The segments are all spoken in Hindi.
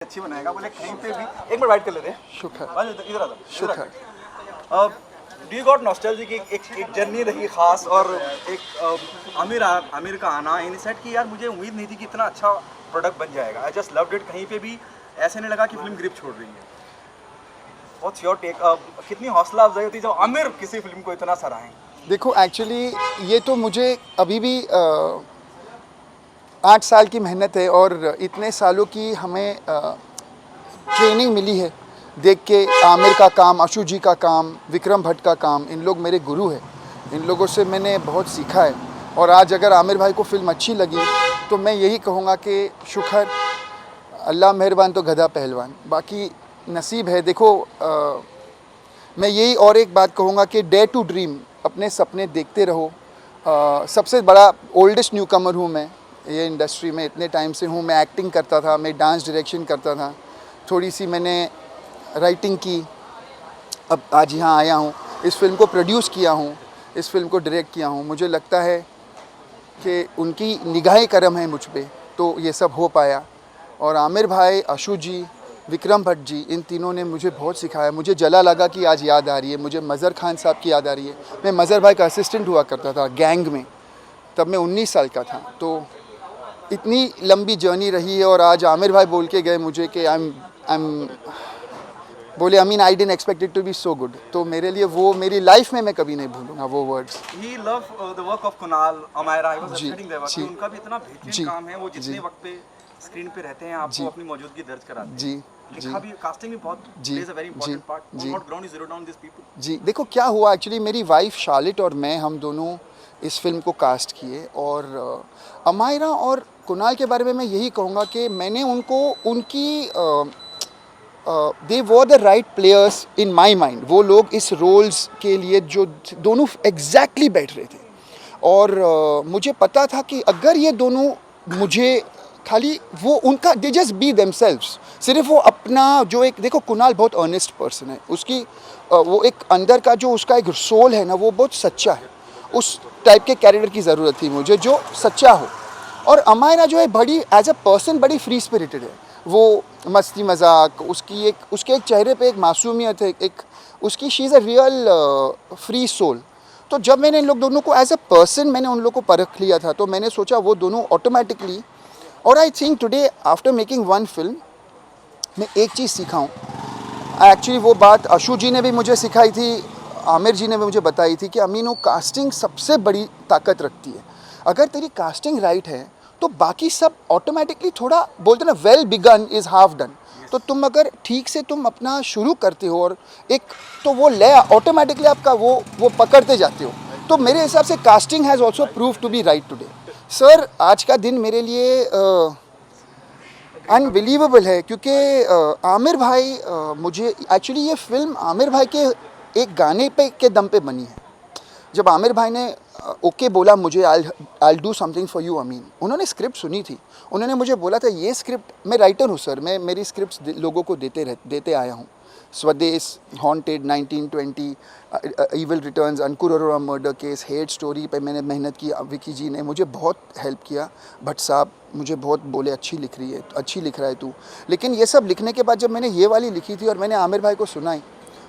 अच्छी बनाएगा। बोले कहीं पे भी एक मिनट वाइट कर लेते हैं। शुक्र इधर आ जाओ। शुक्र। डू यू गॉट नॉस्टैल्जिक एक जर्नी रही खास और एक आमिर का आना इन सेट की यार मुझे उम्मीद नहीं थी कि इतना अच्छा प्रोडक्ट बन जाएगा। I just loved it. कहीं पे भी ऐसे नहीं लगा कि फिल्म ग्रिप छोड़ रही है। What's your take? कितनी हौसला अफजाई होती है जब आमिर किसी फिल्म को इतना सराहें। देखो एक्चुअली ये तो मुझे अभी भी 8 साल की मेहनत है और इतने सालों की हमें ट्रेनिंग मिली है देख के। आमिर का काम, आशु जी का काम, विक्रम भट्ट का काम, इन लोग मेरे गुरु हैं। इन लोगों से मैंने बहुत सीखा है। और आज अगर आमिर भाई को फिल्म अच्छी लगी तो मैं यही कहूँगा कि शुक्र, अल्लाह मेहरबान तो गधा पहलवान, बाकी नसीब है। देखो मैं यही और एक बात कहूँगा कि डेयर टू ड्रीम, अपने सपने देखते रहो। सबसे बड़ा ओल्डेस्ट न्यू कमर हूँ मैं ये इंडस्ट्री में, इतने टाइम से हूँ। मैं एक्टिंग करता था, मैं डांस डायरेक्शन करता था, थोड़ी सी मैंने राइटिंग की, अब आज यहाँ आया हूँ। इस फिल्म को प्रोड्यूस किया हूँ, इस फिल्म को डायरेक्ट किया हूँ। मुझे लगता है कि उनकी निगाह करम है मुझ पे, तो ये सब हो पाया। और आमिर भाई, आशु जी, विक्रम भट्ट जी, इन तीनों ने मुझे बहुत सिखाया। मुझे जला लगा कि आज याद आ रही है, मुझे मज़र खान साहब की याद आ रही है। मैं मज़र भाई का असिस्टेंट हुआ करता था गैंग में, तब मैं 19 साल का था। तो इतनी लंबी जर्नी रही है। और आज आमिर भाई बोल के गए मुझे कि आई एम बोले I didn't expect it to be so good. तो मेरे लिए वो मेरी लाइफ में मैं कभी नहीं भूलूंगा वो words. He love the work of Kunal Amaira. I was जी, एक्सपेक्टिंग दैट जी, उनका भी इतना बेहतरीन जी, काम है। वो जितने जी, वक्त पे स्क्रीन पे रहते हैं आपको जी, अपनी मौजूदगी दर्ज कराते हैं। जी, लिखा भी, कास्टिंग भी बहुत जी, प्लेज अ वेरी जी, इंपॉर्टेंट पार्ट। जी, not ground zero down this people. जी। देखो क्या हुआ एक्चुअली, मेरी वाइफ शार्लेट और मैं, हम दोनों इस फिल्म को कास्ट किए। और अमायरा और कुणाल के बारे में मैं यही कहूँगा कि मैंने उनको उनकी they were the right players in my mind. वो लोग इस रोल्स के लिए जो दोनों एग्जैक्टली बैठ रहे थे। और मुझे पता था कि अगर ये दोनों मुझे खाली वो उनका दे जस्ट बी देमसेल्व्स, सिर्फ वो अपना जो एक, देखो कुणाल बहुत अर्नेस्ट पर्सन है, उसकी वो एक अंदर का जो उसका एक सोल है ना, वो बहुत सच्चा है। उस टाइप के कैरेक्टर की ज़रूरत थी मुझे जो सच्चा हो। और अमायरा जो है बड़ी एज अ पर्सन बड़ी फ्री स्पिरिटेड है। वो मस्ती मजाक, उसके एक चेहरे पे एक मासूमियत है, एक उसकी she is a real free soul. तो जब मैंने इन लोग दोनों को एज अ पर्सन मैंने उन लोग को परख लिया था, तो मैंने सोचा वो दोनों ऑटोमेटिकली। और I think today after making one film मैं एक चीज़ सीखा हूँ। एक्चुअली वो बात आशु जी ने भी मुझे सिखाई थी, आमिर जी ने भी मुझे बताई थी कि अमीनो, कास्टिंग सबसे बड़ी ताकत रखती है। अगर तेरी कास्टिंग राइट है तो बाकी सब ऑटोमेटिकली, थोड़ा बोलते ना, well begin is half done. तो तुम अगर ठीक से तुम अपना शुरू करते हो और एक, तो वो ले ऑटोमेटिकली आपका वो पकड़ते जाते हो। तो मेरे हिसाब से casting has also prove to be right today. Sir आज का दिन मेरे लिए अनबिलीवेबल है, क्योंकि आमिर भाई मुझे एक्चुअली ये फिल्म आमिर भाई के एक गाने पे के दम पे बनी है। जब आमिर भाई ने ओके बोला मुझे, I do something for you Amin, उन्होंने स्क्रिप्ट सुनी थी, उन्होंने मुझे बोला था ये स्क्रिप्ट, मैं राइटर हूँ सर, मैं मेरी स्क्रिप्ट्स लोगों को देते आया हूँ। Swades, haunted, 1920, evil returns, Ankur Arora murder case, head story पे मैंने मेहनत की। विकी जी ने मुझे बहुत हेल्प किया, भट्ट साहब मुझे बहुत बोले अच्छी लिख रही है, अच्छी लिख रहा है तू। लेकिन ये सब लिखने के बाद जब मैंने ये वाली लिखी थी और मैंने आमिर भाई को सुनाई,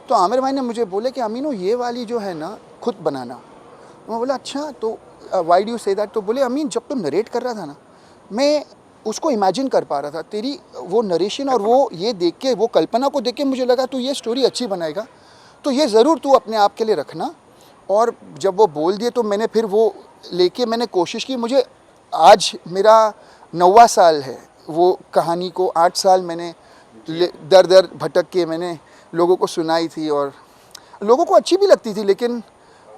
तो आमिर भाई ने मुझे बोले कि अमीनो ये वाली जो है ना खुद बनाना। मैं बोला अच्छा, तो why do you say that? तो बोले अमीन, जब तुम नरेट कर रहा था ना, मैं उसको इमेजिन कर पा रहा था, तेरी वो नरेशन और वो ये देख के, वो कल्पना को देख के मुझे लगा तू ये स्टोरी अच्छी बनाएगा, तो ये ज़रूर तू अपने आप के लिए रखना। और जब वो बोल दिए तो मैंने फिर वो लेके मैंने कोशिश की। मुझे आज मेरा 9वां साल है वो कहानी को, 8 साल मैंने दर दर भटक के मैंने लोगों को सुनाई थी और लोगों को अच्छी भी लगती थी, लेकिन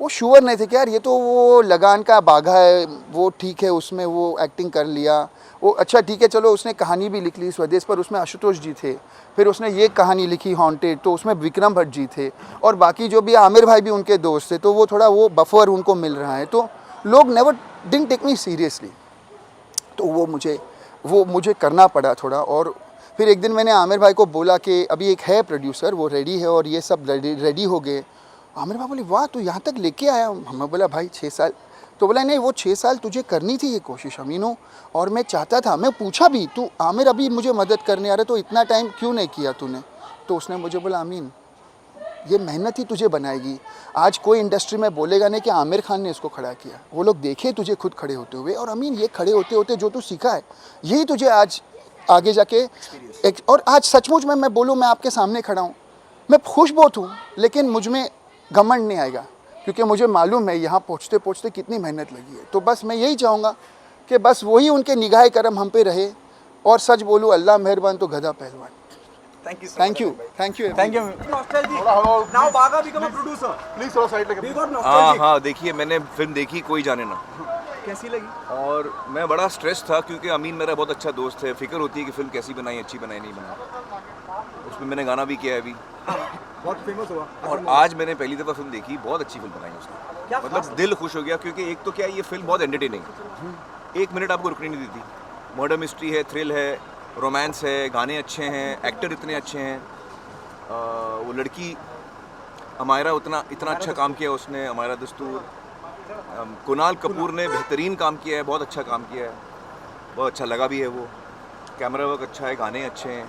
वो श्योर नहीं थे कि यार ये तो वो लगान का बाघा है, वो ठीक है, उसमें वो एक्टिंग कर लिया, वो अच्छा ठीक है, चलो उसने कहानी भी लिख ली स्वदेश पर, उसमें आशुतोष जी थे, फिर उसने ये कहानी लिखी हॉन्टेड, तो उसमें विक्रम भट्ट जी थे, और बाकी जो भी आमिर भाई भी उनके दोस्त थे, तो वो थोड़ा वो बफर उनको मिल रहा है, तो लोग never didn't take me seriously. तो वो मुझे करना पड़ा थोड़ा। और फिर एक दिन मैंने आमिर भाई को बोला कि अभी एक है प्रोड्यूसर, वो रेडी है और ये सब रेडी हो गए। आमिर भाई बोले वाह, तो यहाँ तक लेके आया। हमें बोला भाई 6 साल तो बोला नहीं, वो 6 साल तुझे करनी थी ये कोशिश अमीनो, और मैं चाहता था, मैं पूछा भी तू आमिर अभी मुझे मदद करने आ रहा तो इतना टाइम क्यों नहीं किया तूने? तो उसने मुझे बोला अमीन ये मेहनत ही तुझे बनाएगी। आज कोई इंडस्ट्री में बोलेगा नहीं कि आमिर खान ने इसको खड़ा किया, वो लोग देखे तुझे खुद खड़े होते हुए। और अमीन ये खड़े होते होते जो तू सीखा है यही तुझे आज आगे जाके और आज सचमुच में मैं बोलूँ, मैं आपके सामने खड़ा हूँ, मैं खुश बहुत हूँ, लेकिन मुझ में घमंड नहीं आएगा क्योंकि मुझे मालूम है यहाँ पहुँचते पहुँचते कितनी मेहनत लगी है। तो बस मैं यही चाहूँगा कि बस वही उनके निगाह करम हम पे रहे, और सच बोलूँ अल्लाह मेहरबान तो गधा पहलवान। Thank you so thank much, you, bhai. Thank you, Thank you. Nostalgic. Now Baga become a producer. Please थोड़ा साइड लगे। We got हाँ nostalgic. हाँ, देखिए मैंने फिल्म देखी कोई जाने ना, कैसी लगी? और मैं बड़ा स्ट्रेस था क्योंकि अमीन मेरा बहुत अच्छा दोस्त है। फिक्र होती है कि फिल्म कैसी बनाई, अच्छी बनाई, नहीं बनाई। उसमें मैंने गाना भी किया है अभी, बहुत फेमस हुआ। और आज मैंने पहली दफ़ा फिल्म देखी, बहुत अच्छी फिल्म बनाई उसने। क्या खास मतलब दिल खुश हो गया क्योंकि एक तो क्या है, ये फिल्म बहुत एंटरटेनिंग है, 1 मिनट आपको रुकने नहीं देती। मर्डर मिस्ट्री है, थ्रिल है, रोमांस है, गाने अच्छे हैं, एक्टर इतने अच्छे हैं। वो लड़की अमायरा इतना अच्छा काम किया उसने, अमायरा दस्तूर। कुणाल कपूर ने बेहतरीन काम किया है, बहुत अच्छा काम किया है, बहुत अच्छा लगा भी है वो। कैमरा वर्क अच्छा है, गाने अच्छे हैं,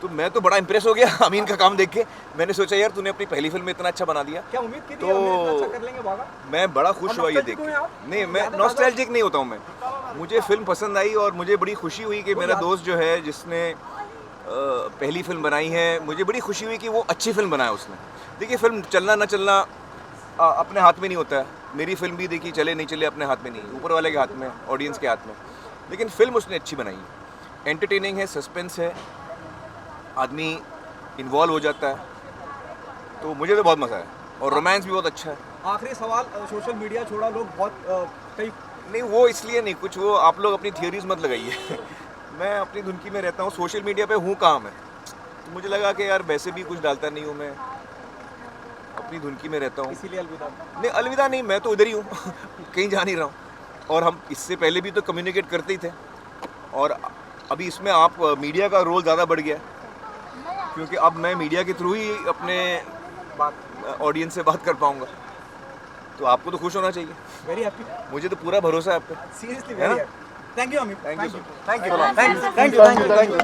तो मैं तो बड़ा इंप्रेस हो गया अमीन का काम देख के। मैंने सोचा यार तूने अपनी पहली फिल्म में इतना अच्छा बना दिया। क्या उम्मीद की थी तो अमीर इतना अच्छा कर लेंगे बागा? मैं बड़ा खुश और हुआ ये nostalgic देख हुए के। आप? नहीं, मैं याद है नॉस्टैल्जिक नहीं होता हूँ मैं, मुझे फिल्म पसंद आई और मुझे बड़ी खुशी हुई कि मेरा दोस्त जो है जिसने पहली फिल्म बनाई है, मुझे बड़ी खुशी हुई कि वो अच्छी फिल्म बनाया उसने। देखिए फिल्म चलना ना चलना अपने हाथ में नहीं होता है। मेरी फिल्म भी देखी, चले नहीं चले अपने हाथ में नहीं, ऊपर वाले के हाथ में, ऑडियंस के हाथ में। लेकिन फिल्म उसने अच्छी बनाई है, एंटरटेनिंग है, सस्पेंस है, आदमी इन्वॉल्व हो जाता है, तो मुझे तो बहुत मज़ा आया, और रोमांस भी बहुत अच्छा है। आखिरी सवाल, सोशल मीडिया छोड़ा लोग बहुत कई नहीं वो इसलिए नहीं कुछ, वो आप लोग अपनी थियोरीज मत लगाइए मैं अपनी धुनकी में रहता हूँ, सोशल मीडिया पे हूँ काम है, तो मुझे लगा कि यार वैसे भी कुछ डालता नहीं हूँ मैं, अपनी धुनकी में रहता हूँ। इसीलिए अलविदा। नहीं अलविदा नहीं, मैं तो उधर ही हूँ कहीं जा नहीं रहा हूँ। और हम इससे पहले भी तो कम्युनिकेट करते ही थे, और अभी इसमें आप मीडिया का रोल ज़्यादा बढ़ गया है, क्योंकि अब मैं मीडिया के थ्रू ही अपने ऑडियंस से बात कर पाऊँगा, तो आपको तो खुश होना चाहिए। वेरी हैप्पी, मुझे तो पूरा भरोसा है आप पे। सीरियसली है ना? Very happy. Thank you Amit, Thank you, thank you, thank you, thank you, thank you, thank you.